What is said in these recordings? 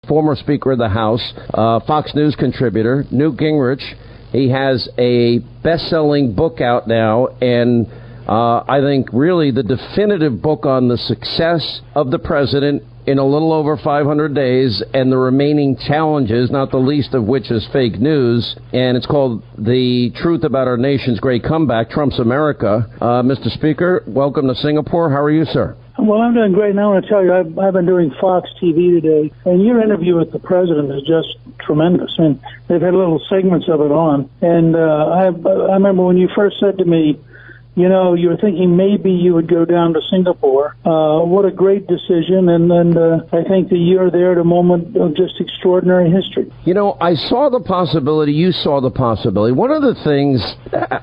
former Speaker of the House, Fox News contributor, Newt Gingrich. He has a best-selling book out now, and I think really the definitive book on the success of the president in a little over 500 days and the remaining challenges, not the least of which is fake news. And it's called The Truth About Our Nation's Great Comeback, Trump's America. Mr. Speaker, welcome to Singapore. How are you, sir? Well, I'm doing great. Now I want to tell you, I've been doing Fox TV today, and your interview with the president is just tremendous. I mean, they've had little segments of it on. And I remember when you first said to me, you know, you were thinking maybe you would go down to Singapore. What a great decision. And I think that you're there at a moment of just extraordinary history. You know, I saw the possibility. You saw the possibility. One of the things,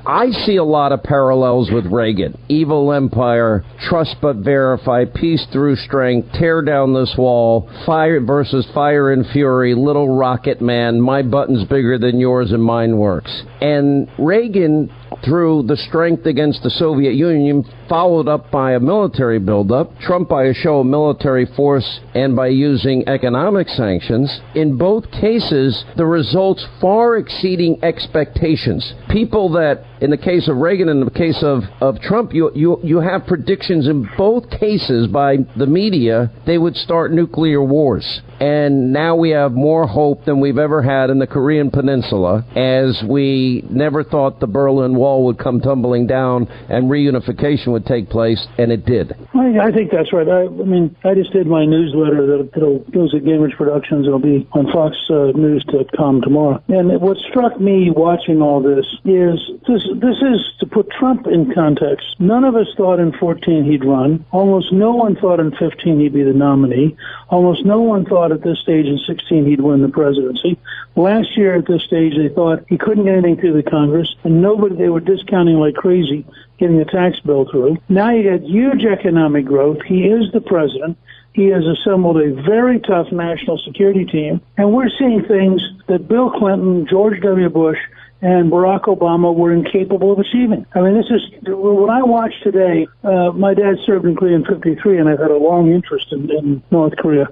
I see a lot of parallels with Reagan. Evil empire, trust but verify, peace through strength, tear down this wall, fire versus fire and fury, little rocket man, my button's bigger than yours and mine works. And Reagan, through the strength against the Soviet Union, followed up by a military buildup, Trump by a show of military force and by using economic sanctions. In both cases, the results far exceeding expectations. People that, in the case of Reagan and in the case of Trump, you have predictions in both cases by the media, they would start nuclear wars. And now we have more hope than we've ever had in the Korean Peninsula, as we never thought the Berlin Wall would come tumbling down and reunification would take place, and it did. I think that's right. I mean, I just did my newsletter that goes at Gingrich Productions. It'll be on foxnews.com tomorrow. And what struck me watching all this is this is to put Trump in context. None of us thought in 14 he'd run. Almost no one thought in 15 he'd be the nominee. Almost no one thought at this stage in 16 he'd win the presidency. Last year at this stage they thought he couldn't get anything through the Congress, and they were discounting like crazy getting the tax bill through. Now you get huge economic growth. He is the president. He has assembled a very tough national security team, and we're seeing things that Bill Clinton, George W. Bush, and Barack Obama were incapable of achieving. I mean, this is what I watched today. My dad served in Korea in '53, and I've had a long interest in North Korea.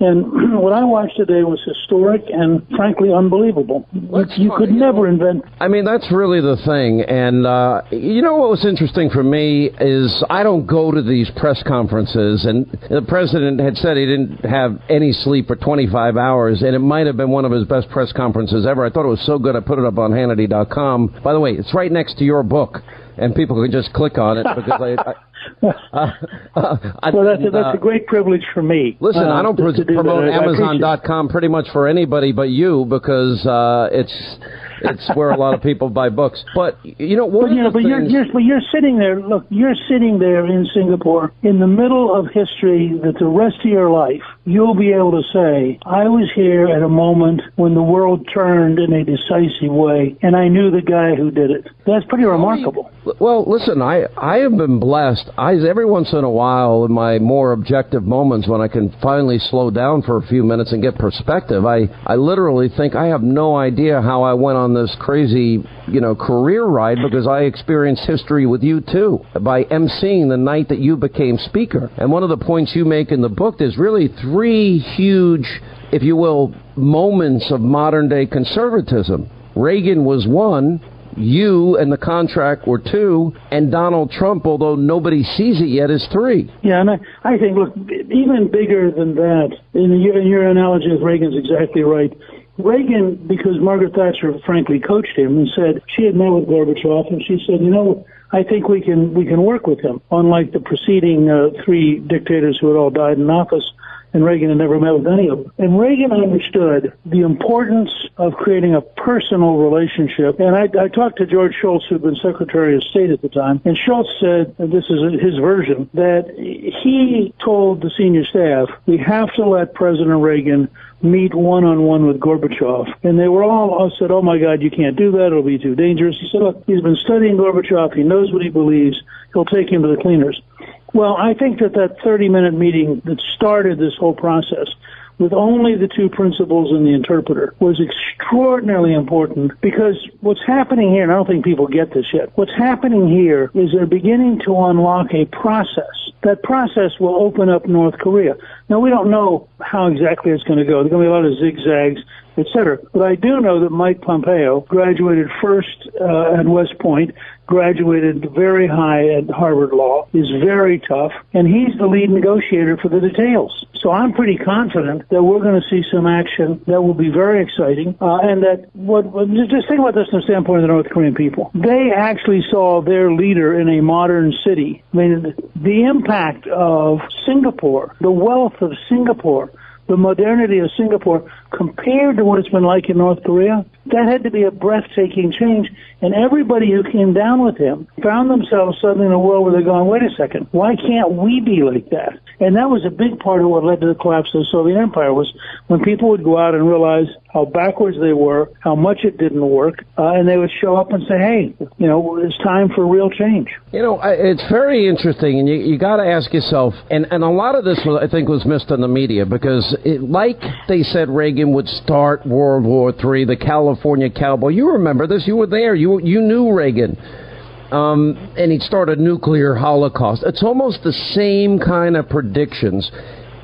And what I watched today was historic and, frankly, unbelievable. You could never invent. I mean, that's really the thing. And, you know what was interesting for me is I don't go to these press conferences. And the president had said he didn't have any sleep for 25 hours. And it might have been one of his best press conferences ever. I thought it was so good I put it up on Hannity.com. By the way, it's right next to your book. And people can just click on it because well, that's a great privilege for me. Listen, I don't promote Amazon.com pretty much for anybody but you because it's where a lot of people buy books. But you know, you're sitting there. Look, you're sitting there in Singapore in the middle of history that the rest of your life you'll be able to say, I was here at a moment when the world turned in a decisive way, and I knew the guy who did it. That's pretty remarkable. Well, listen, I have been blessed. Every once in a while, in my more objective moments, when I can finally slow down for a few minutes and get perspective, I literally think I have no idea how I went on this crazy, career ride, because I experienced history with you too by emceeing the night that you became speaker. And one of the points you make in the book, there's really three huge, if you will, moments of modern day conservatism. Reagan was one. You and the contract were two, and Donald Trump, although nobody sees it yet, is three. Yeah, and I think, look, even bigger than that, in your analogy with Reagan's exactly right. Reagan, because Margaret Thatcher frankly coached him and said she had met with Gorbachev, and she said, I think we can work with him, unlike the preceding three dictators who had all died in office. And Reagan had never met with any of them. And Reagan understood the importance of creating a personal relationship. And I talked to George Shultz, who had been Secretary of State at the time, and Shultz said, and this is his version, that he told the senior staff, we have to let President Reagan meet one-on-one with Gorbachev. And they were all said, oh, my God, you can't do that. It'll be too dangerous. He said, look, he's been studying Gorbachev. He knows what he believes. He'll take him to the cleaners. Well, I think that 30-minute meeting that started this whole process with only the two principals and the interpreter was extraordinarily important, because what's happening here, and I don't think people get this yet, what's happening here is they're beginning to unlock a process. That process will open up North Korea. Now, we don't know how exactly it's going to go. There's going to be a lot of zigzags, etc. But I do know that Mike Pompeo graduated first at West Point, graduated very high at Harvard Law, is very tough, and he's the lead negotiator for the details. So I'm pretty confident that we're going to see some action that will be very exciting, and that just think about this from the standpoint of the North Korean people. They actually saw their leader in a modern city. I mean, the impact of Singapore, the wealth of Singapore, the modernity of Singapore compared to what it's been like in North Korea, that had to be a breathtaking change. And everybody who came down with him found themselves suddenly in a world where they're going, wait a second, why can't we be like that? And that was a big part of what led to the collapse of the Soviet Empire, was when people would go out and realize how backwards they were, how much it didn't work, and they would show up and say, hey, it's time for real change. It's very interesting, and you got to ask yourself, and a lot of this, I think, was missed in the media, because like they said Reagan would start World War III, the California cowboy. You remember this. You were there. You knew Reagan. And he'd start a nuclear holocaust. It's almost the same kind of predictions.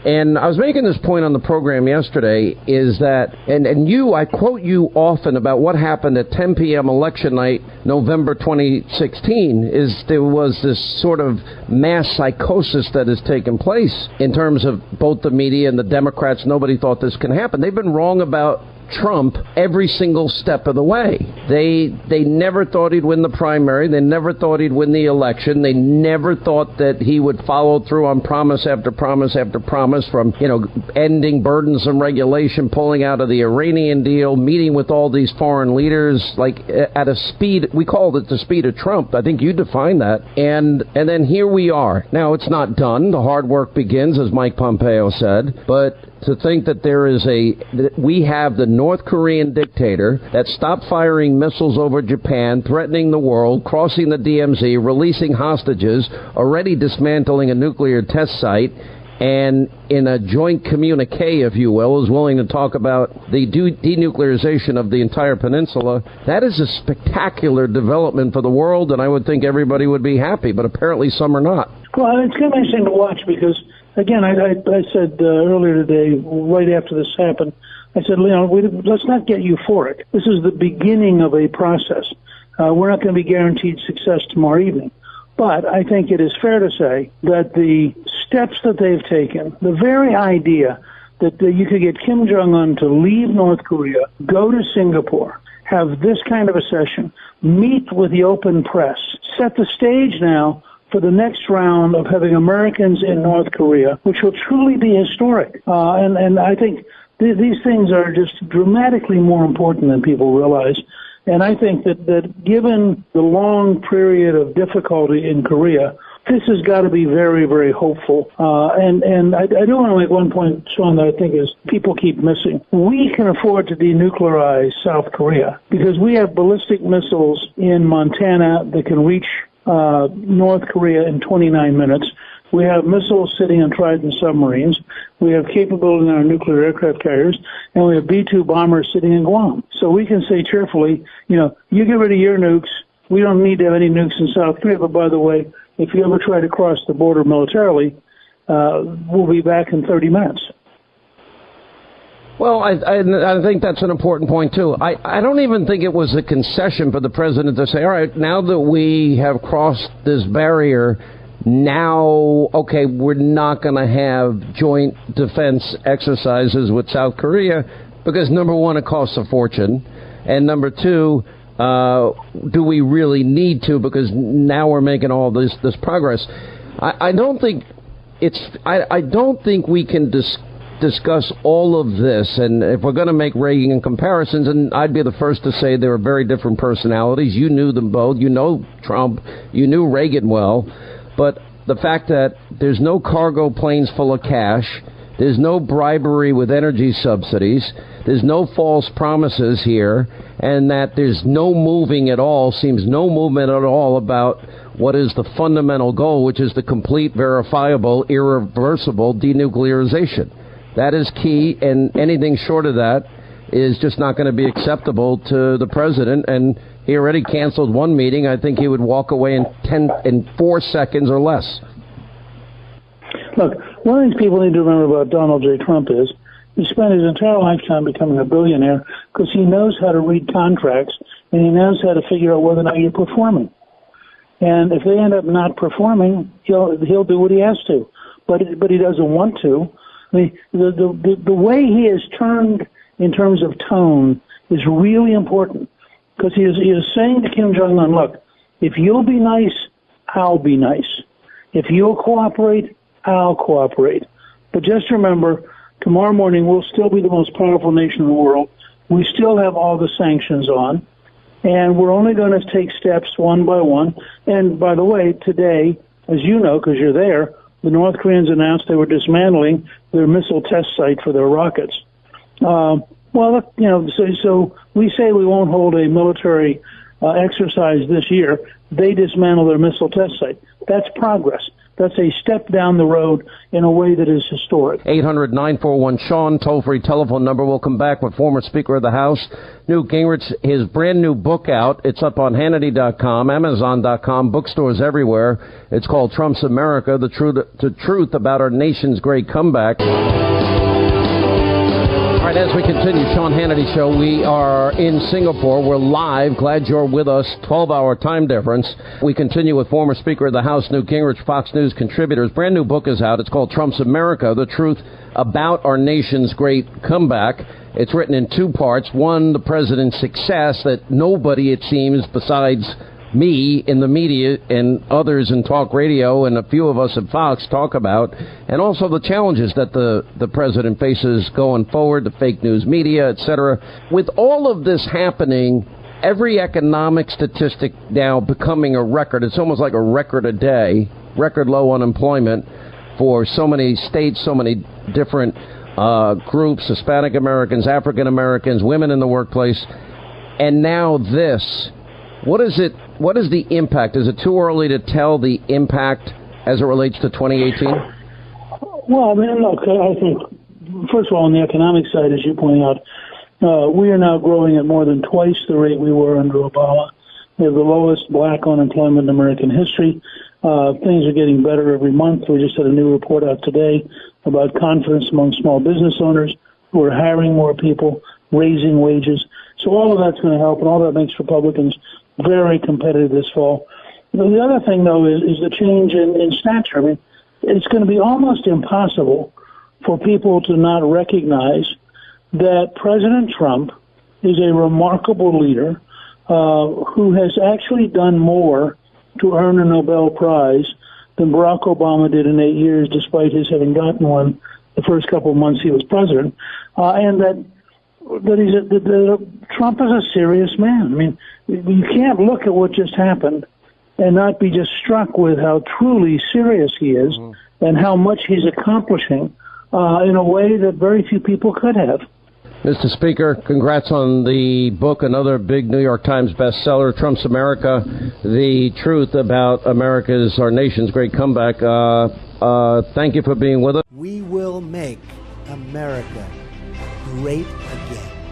And I was making this point on the program yesterday, is that, and I quote you often about what happened at 10 p.m. election night, November 2016, is there was this sort of mass psychosis that has taken place in terms of both the media and the Democrats. Nobody thought this can happen. They've been wrong about Trump every single step of the way. They never thought he'd win the primary. They never thought he'd win the election. They never thought that he would follow through on promise after promise after promise, from ending burdensome regulation, pulling out of the Iranian deal, meeting with all these foreign leaders, like at a speed, we called it the speed of Trump. I think you defined that. And then here we are. Now, it's not done. The hard work begins, as Mike Pompeo said, but to think that we have the North Korean dictator that stopped firing missiles over Japan, threatening the world, crossing the DMZ, releasing hostages, already dismantling a nuclear test site, and in a joint communique, if you will, is willing to talk about the denuclearization of the entire peninsula. That is a spectacular development for the world, and I would think everybody would be happy, but apparently some are not. Well, it's going to be interesting to watch, because again, I said earlier today, right after this happened, I said, let's not get euphoric. This is the beginning of a process. We're not going to be guaranteed success tomorrow evening. But I think it is fair to say that the steps that they've taken, the very idea that you could get Kim Jong-un to leave North Korea, go to Singapore, have this kind of a session, meet with the open press, set the stage now for the next round of having Americans in North Korea, which will truly be historic. And I think these things are just dramatically more important than people realize. And I think that given the long period of difficulty in Korea, this has got to be very, very hopeful. And I do want to make one point, Sean, that I think is people keep missing. We can afford to denuclearize South Korea because we have ballistic missiles in Montana that can reach North Korea in 29 minutes. We have missiles sitting on Trident submarines. We have capability in our nuclear aircraft carriers, and we have B-2 bombers sitting in Guam. So we can say cheerfully, you get rid of your nukes. We don't need to have any nukes in South Korea. But by the way, if you ever try to cross the border militarily, we'll be back in 30 minutes. Well, I think that's an important point, too. I don't even think it was a concession for the president to say, all right, now that we have crossed this barrier, now, okay, we're not going to have joint defense exercises with South Korea because, number one, it costs a fortune, and number two, do we really need to, because now we're making all this progress. I don't think we can discuss all of this, and if we're going to make Reagan comparisons, and I'd be the first to say they were very different personalities. You knew them both. You know Trump. You knew Reagan well. But the fact that there's no cargo planes full of cash, there's no bribery with energy subsidies, there's no false promises here, and that there's no movement at all about what is the fundamental goal, which is the complete, verifiable, irreversible denuclearization. That is key, and anything short of that is just not going to be acceptable to the president. And he already canceled one meeting. I think he would walk away in 4 seconds or less. Look, one of the things people need to remember about Donald J. Trump is he spent his entire lifetime becoming a billionaire because he knows how to read contracts and he knows how to figure out whether or not you're performing. And if they end up not performing, he'll do what he has to, but he doesn't want to. I mean, the way he has turned in terms of tone is really important because he is saying to Kim Jong-un, look, if you'll be nice, I'll be nice. If you'll cooperate, I'll cooperate. But just remember, tomorrow morning we'll still be the most powerful nation in the world. We still have all the sanctions on, and we're only going to take steps one by one. And by the way, today, as you know, because you're there, the North Koreans announced they were dismantling their missile test site for their rockets. Well, you know, so we say we won't hold a military exercise this year. They dismantle their missile test site. That's progress. That's a step down the road in a way that is historic. 800-941-SEAN, toll-free telephone number. We'll come back with former Speaker of the House, Newt Gingrich, his brand new book out. It's up on Hannity.com, Amazon.com, bookstores everywhere. It's called Trump's America, the truth about our nation's great comeback. All right, as we continue, Sean Hannity Show, we are in Singapore. We're live. Glad you're with us. 12-hour time difference. We continue with former Speaker of the House, Newt Gingrich, Fox News contributors. Brand new book is out. It's called Trump's America, the truth about our nation's great comeback. It's written in 2 parts. One, the president's success that nobody, it seems, besides me in the media and others in talk radio and a few of us at Fox talk about, and also the challenges that the president faces going forward, the fake news media, etc. With all of this happening, every economic statistic now becoming a record. It's almost like a record a day, record low unemployment for so many states, so many different groups, Hispanic Americans, African Americans, women in the workplace, and now this. What is the impact? Is it too early to tell the impact as it relates to 2018? Well, I mean, look, I think, first of all, on the economic side, as you point out, we are now growing at more than twice the rate we were under Obama. We have the lowest black unemployment in American history. Things are getting better every month. We just had a new report out today about confidence among small business owners who are hiring more people, raising wages. So all of that's going to help, and all that makes Republicans very competitive this fall. The other thing, though, is the change in stature. I mean, it's going to be almost impossible for people to not recognize that President Trump is a remarkable leader who has actually done more to earn a Nobel Prize than Barack Obama did in 8 years, despite his having gotten one the first couple of months he was president, and that Trump is a serious man. I mean, you can't look at what just happened and not be just struck with how truly serious he is and how much he's accomplishing in a way that very few people could have. Mr. Speaker, congrats on the book, another big New York Times bestseller, Trump's America, the truth about our nation's great comeback. Thank you for being with us. We will make America great again.